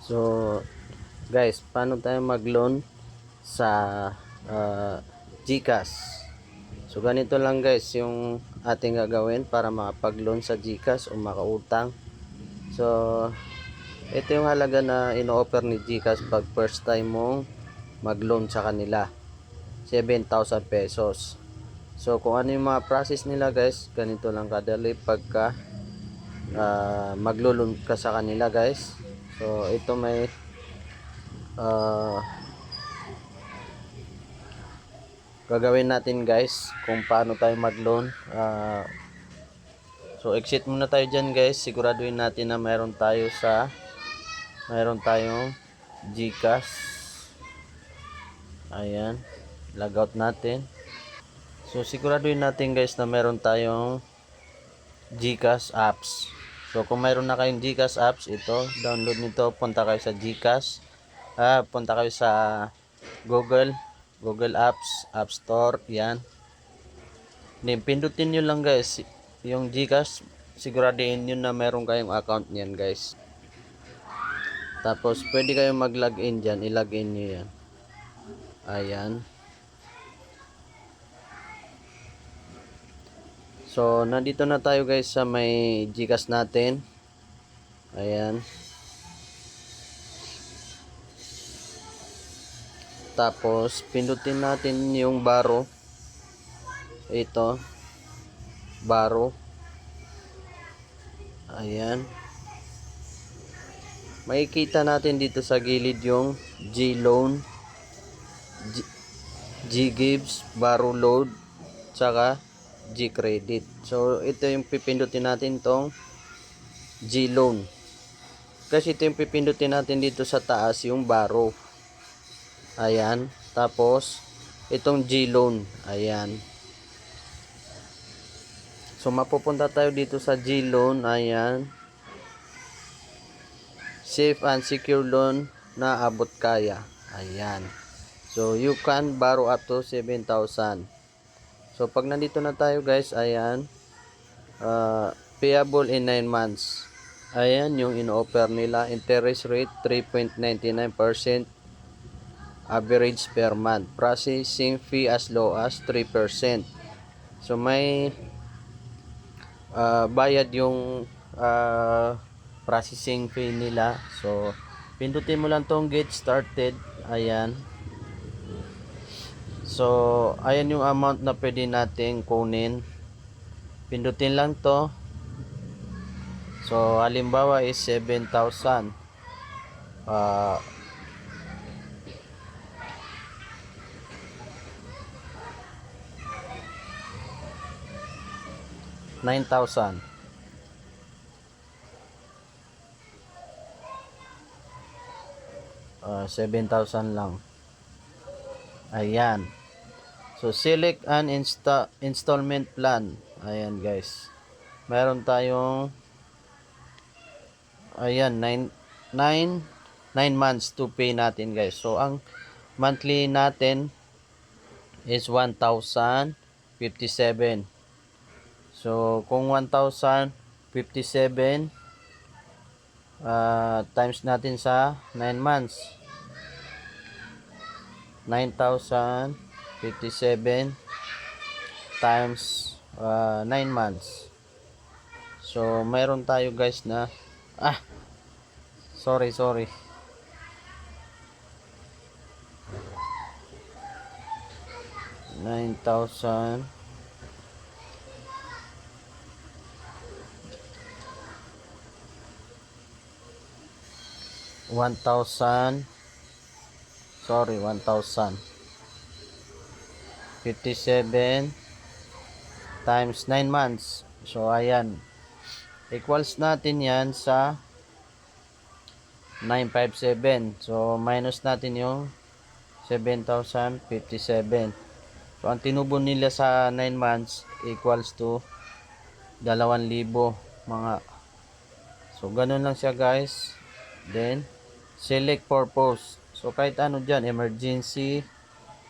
So, guys, paano tayo mag-loan sa GCash? So, ganito lang guys yung ating gagawin para makapag-loan sa GCash o makautang. So, ito yung halaga na ino-offer ni GCash pag first time mong mag-loan sa kanila. 7,000 pesos. So, kung ano yung mga process nila guys, ganito lang kadali pagka maglo-loan ka sa kanila guys. So, ito may gagawin natin guys kung paano tayo mag-loan. So exit muna tayo dyan guys, siguraduhin natin na mayroon tayong GCash. Ayan, logout natin. So siguraduhin natin guys na mayroon tayong GCash apps. So kung mayroon na kayong GCash apps, ito, download nito, punta kayo sa GCash, punta kayo sa Google Apps, App Store, yan. Then, pindutin nyo lang guys yung GCash, siguraduhin nyo na meron kayong account niyan guys. Tapos pwede kayong mag-login dyan, i-login nyo yan. Ayan. So nandito na tayo guys sa may GCash natin. Ayan. Tapos pindutin natin yung baro. Ito, baro. Ayan. Makikita natin dito sa gilid yung G-Loan, G-Gives, Baro Load, tsaka G-Credit. So ito yung pipindutin natin, tong G-Loan. Kasi ito yung pipindutin natin dito sa taas, yung Baro. Ayan. Tapos itong G-Loan. Ayan. So mapupunta tayo dito sa G-Loan. Ayan. Safe and secure loan na abot kaya. Ayan. So you can borrow up to 7,000. So pag nandito na tayo guys, ayan, payable in 9 months. Ayan yung in-offer nila, interest rate 3.99%, average per month, processing fee as low as 3%. So may bayad yung processing fee nila. So pindutin mo lang tong get started. Ayan. So ayan yung amount na pwede nating kunin. Pindutin lang to. So halimbawa is 7,000. 9,000. 7,000 lang. Ayan. So select an installment plan. Ayan guys. Meron tayong ayan 9 months to pay natin guys. So ang monthly natin is 1,057. So kung 1,057 times natin sa 9 months, 9,057 times 9 months. So mayroon tayo guys na sorry 9,000 1,000 57 times 9 months. So ayan, equals natin yan sa 957. So minus natin yung 7,057. So ang tinubo nila sa 9 months equals to 2,000 mga. So ganun lang siya guys. Then select purpose. So kahit ano dyan, emergency,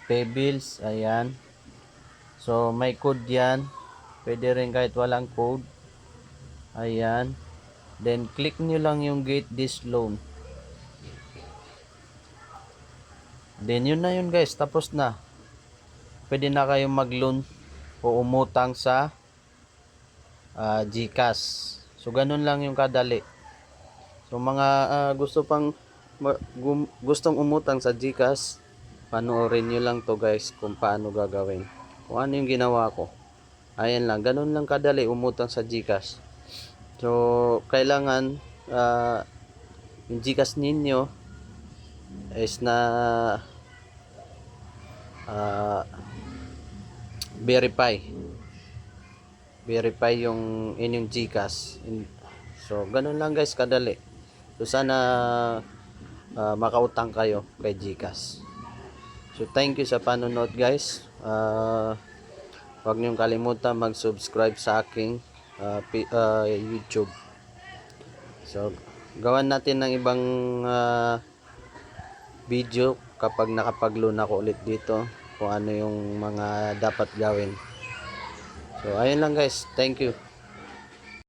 pay bills, ayan. So may code yan. Pwede rin kahit walang code. Ayan. Then click nyo lang yung get this loan. Then yun na yun guys, tapos na. Pwede na kayong mag-loan o umutang sa GCash. So ganun lang yung kadali. So mga gustong umutang sa GCash, panoorin nyo lang to guys kung paano gagawin. Kung ano yung ginawa ko. Ayan lang, ganun lang kadali umutang sa GCash. So kailangan yung GCash ninyo is na verify yung inyong GCash. So ganun lang guys kadali. So sana makautang kayo kay GCash. So thank you sa panonood guys. Huwag niyong kalimutan mag-subscribe sa aking YouTube. So gawan natin ng ibang video kapag nakapag-loan ako ulit dito kung ano yung mga dapat gawin. So ayun lang guys. Thank you.